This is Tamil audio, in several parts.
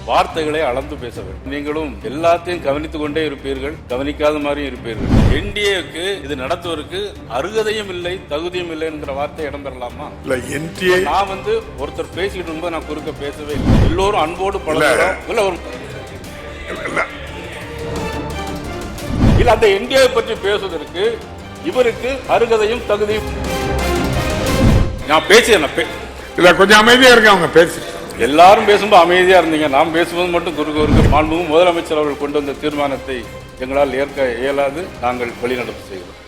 வார்த்தைகளை அளந்து பேச வேண்டும். நீங்களும் எல்லாத்தையும் கவனித்துக் கொண்டே இருப்பீர்கள், கவனிக்காத மாதிரியும் இருப்பீர்கள். என்டிஏக்கு இது நடத்துவதற்கு அருகதையும் இல்லை, தகுதியும் இல்லை என்கிற வார்த்தை இடம்பெறலாமா? நான் ஒருத்தர் பேசிட்டு இருக்கும்போது நான் குறுக்க பேசவே இல்லை. எல்லோரும் அன்போடு பழகுறோம். இல்ல அந்த என்டிஏ பற்றி பேசுவதற்கு இவருக்கு அருகதையும் தகுதியும். நான் பேசியேன் இல்ல, கொஞ்சம் அமைதியா இருக்க. அவங்க பேசி எல்லாரும் பேசும்போது அமைதியா இருந்தீங்க. நாம் பேசும்போது மட்டும் குறுக்கு மாண்புமிகு முதலமைச்சர் அவர்கள் கொண்டு வந்த தீர்மானத்தை எங்களால் ஏற்க இயலாது. நாங்கள் வெளிநடப்பு செய்கிறோம்.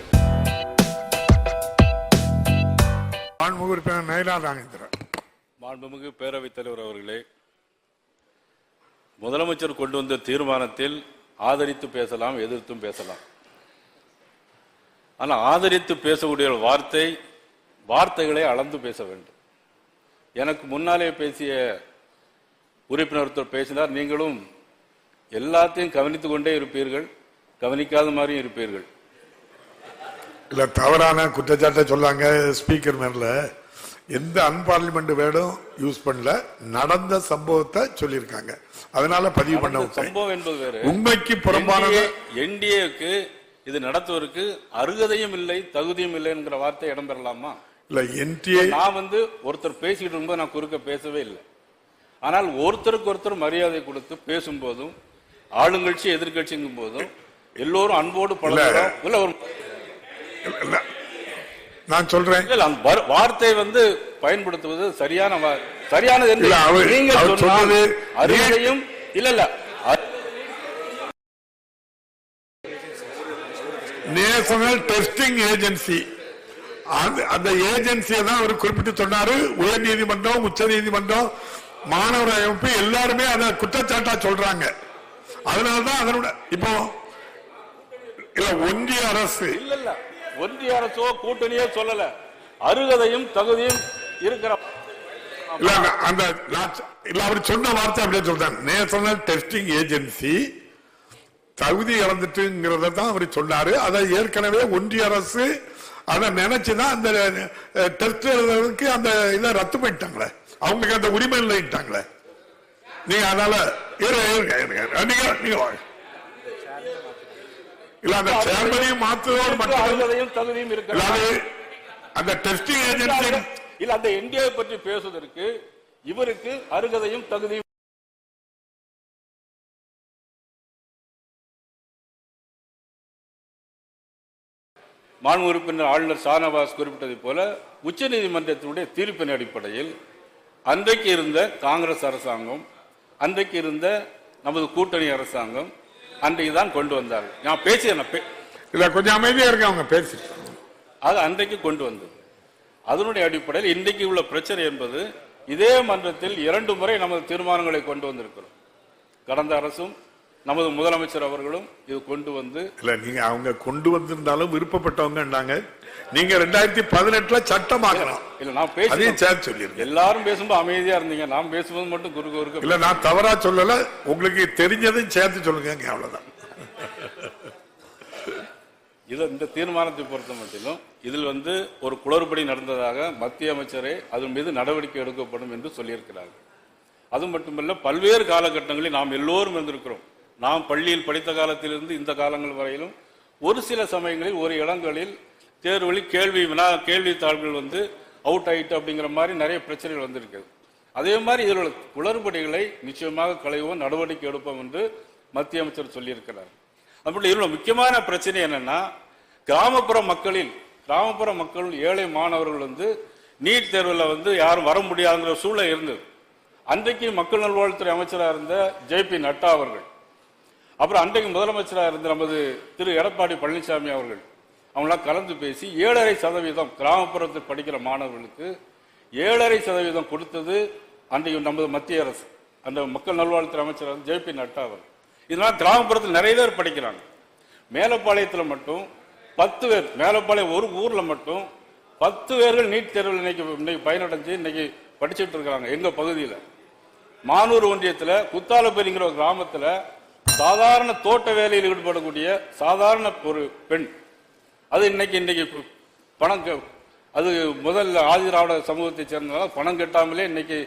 மாண்புமிகு பேரவைத் தலைவர் அவர்களே, முதலமைச்சர் கொண்டு வந்த தீர்மானத்தில் ஆதரித்து பேசலாம், எதிர்த்தும் பேசலாம். ஆனால் ஆதரித்து பேசக்கூடிய வார்த்தைகளை அளந்து பேச வேண்டும். எனக்கு முன்னாலே பேசிய உறுப்பினர் ஒருத்தர் பேசினார், நீங்களும் எல்லாத்தையும் கவனித்துக் கொண்டே இருப்பீர்கள், கவனிக்காத மாதிரியும் இருப்பீர்கள். இல்ல, தவறான குற்றச்சாட்டை சொல்லாங்க. ஸ்பீக்கர் மேல எந்த அன்பார்லிமெண்ட் வேர்டும் யூஸ் பண்ணல, நடந்த சம்பவத்தை சொல்லியிருக்காங்க. அதனால பதிவு பண்ண சம்பவம் என்பது வேறு, உண்மைக்கு புறம்பானது. என்டிஏக்கு இது நடத்துவதற்கு அருகதையும் இல்லை, தகுதியும் இல்லை என்கிற வார்த்தை இடம்பெறலாமா? இல்ல, என்டிஏ நான் ஒருத்தர் பேசிட்டு இருக்கும்போது நான் குறுக்க பேசவே இல்லை. ஆனால் ஒருத்தருக்கு ஒருத்தர் மரியாதை கொடுத்து பேசும்போதும், ஆளுங்கட்சி எதிர்கட்சிங்கும் போதும் எல்லோரும் அன்போடு பழகுறோம். நான் சொல்றேன், அந்த வார்த்தை பயன்படுத்துவது சரியானது என்று நீங்கள் சொன்னது அருகதையும் இல்ல. நேஷனல் டெஸ்டிங் ஏஜென்சி, அந்த ஏஜென்சியை தான் அவர் குறிப்பிட்டு சொன்னாரு. உயர் நீதிமன்றம், உச்ச நீதிமன்றம், மாணவர் அமைப்பு எல்லாருமே அதை குற்றச்சாட்டா சொல்றாங்க. அதனாலதான் அதனோட இப்போ ஒன்றிய அரசு இல்ல ஒன்றிய அரசோ கூட்டணியோ சொல்லல, அருகதையும் தகுதியும் இருக்கிற அவர் சொன்ன வார்த்தை அப்படியே சொல்றாங்க. நேஷனல் டெஸ்டிங் ஏஜென்சி தகுதி இழந்துட்டுங்கிறத தான் அவர் சொன்னாரு. அதை ஏற்கனவே ஒன்றிய அரசு அதை நினைச்சுதான் அந்த டெஸ்ட் எழுதுறதுக்கு அந்த இதை ரத்து பண்ணிட்டாங்களே, அவங்களுக்கு அந்த உரிமை இல்லைட்டாங்களே. நீங்க அதனால இல்ல, அந்த சேர்மனையும் மாற்றுவதோடு மட்டும் தகுதியும் இருக்கு. அந்த டெஸ்டிங் ஏஜென்சி இல்ல, அந்த என்டிஏ பற்றி பேசுவதற்கு இவருக்கு அருகதையும் தகுதியும். மாண்பு உறுப்பினர் ஆளுநர் ஷானவாஸ் குறிப்பிட்டதை போல உச்ச நீதிமன்றத்தினுடைய தீர்ப்பின் அடிப்படையில் அன்றைக்கு இருந்த காங்கிரஸ் அரசாங்கம், அன்றைக்கு இருந்த நமது கூட்டணி அரசாங்கம் அன்றைக்கு தான் கொண்டு வந்தார்கள். நான் பேசியேன், கொஞ்சம் அமைதியா இருக்க. அவங்க பேசி அது அன்றைக்கு கொண்டு வந்தது. அதனுடைய அடிப்படையில் இன்றைக்கு உள்ள பிரச்சனை என்பது, இதே மன்றத்தில் 2 முறை நமது தீர்மானங்களை கொண்டு வந்திருக்கிறோம். கடந்த அரசும் நமது முதலமைச்சர் அவர்களும் இது கொண்டு வந்து இல்ல, நீங்க அவங்க கொண்டு வந்திருந்தாலும் விருப்பப்பட்டவங்க. நீங்க 2018 சட்டமாக்கலாம். இல்ல, நான் பேசி எல்லாரும் பேசும்போது அமைதியா இருந்தீங்க. நான் பேசும்போது மட்டும் குறுக்க இல்ல, நான் தவறா சொல்லல. உங்களுக்கு தெரிஞ்சதும் சேர்த்து சொல்லுங்க, அவ்வளவுதான். இந்த தீர்மானத்தை பொறுத்த மட்டிலும் இதில் ஒரு குளறுபடி நடந்ததாக மத்திய அமைச்சரே அதன் மீது நடவடிக்கை எடுக்கப்படும் என்று சொல்லியிருக்கிறார்கள். அது மட்டுமல்ல, பல்வேறு காலகட்டங்களில் நாம் எல்லோரும் இருந்திருக்கிறோம். நாம் பள்ளியில் படித்த காலத்திலிருந்து இந்த காலங்கள் வரையிலும் ஒரு சில சமயங்களில் ஒரு இடங்களில் தேர்வுகளில் கேள்வித்தாள்கள் அவுட் ஆயிட்டு அப்படிங்கிற மாதிரி நிறைய பிரச்சனைகள் வந்திருக்கிறது. அதே மாதிரி இதில் உள்ள குளறுபடிகளை நிச்சயமாக களைவோம், நடவடிக்கை எடுப்போம் என்று மத்திய அமைச்சர் சொல்லியிருக்கிறார். அப்படி இதில் முக்கியமான பிரச்சனை என்னன்னா, கிராமப்புற மக்கள் ஏழை மாணவர்கள் நீட் தேர்வில் யாரும் வர முடியாதுங்கிற சூழல் இருந்தது. அன்றைக்கு மக்கள் நல்வாழ்வுத்துறை அமைச்சராக இருந்த ஜே.பி. நட்டா அவர்கள், அப்புறம் அன்றைக்கு முதலமைச்சராக இருந்த நமது திரு எடப்பாடி பழனிசாமி அவர்கள், அவங்களாம் கலந்து பேசி 7.5% கிராமப்புறத்தில் படிக்கிற மாணவர்களுக்கு 7.5% கொடுத்தது அன்றைக்கு நமது மத்திய அரசு, அந்த மக்கள் நல்வாழ்வுத்துறை அமைச்சர் ஜே.பி. நட்டா அவர்கள். இதனால் கிராமப்புறத்தில் நிறைய பேர் படிக்கிறாங்க. மேலப்பாளையத்தில் மட்டும் 10 பேர், மேலப்பாளையம் ஒரு ஊர்ல மட்டும் 10 பேர்கள் நீட் தேர்வில் இன்னைக்கு பயனடைஞ்சு இன்னைக்கு படிச்சுட்டு இருக்காங்க. எங்க பகுதியில் மானூர் ஒன்றியத்தில் குத்தாலப்பேரிங்கிற ஒரு கிராமத்தில் சாதாரண தோட்ட வேலையில் ஈடுபடக்கூடிய சாதாரண ஒரு பெண், அது இன்னைக்கு பணம், அது முதல்ல ஆதிதிராவிட சமூகத்தை சேர்ந்ததால் பணம் கட்டாமலே இன்னைக்கு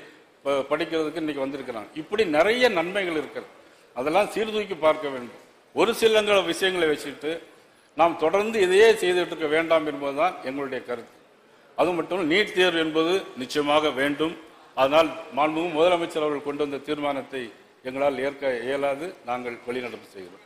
படிக்கிறதுக்கு இன்னைக்கு வந்திருக்கிறாங்க. இப்படி நிறைய நன்மைகள் இருக்கிறது. அதெல்லாம் சீர்தூக்கி பார்க்க வேண்டும். ஒரு சில விஷயங்களை வச்சுட்டு நாம் தொடர்ந்து இதையே செய்துட்டு இருக்க வேண்டாம் என்பதுதான் எங்களுடைய கருத்து. அது மட்டும் நீட் தேர்வு என்பது நிச்சயமாக வேண்டும். அதனால் மாண்புமிகு முதலமைச்சர் அவர்கள் கொண்டு வந்த தீர்மானத்தை எங்களால் ஏற்க இயலாது. நாங்கள் வெளிநடப்பு செய்கிறோம்.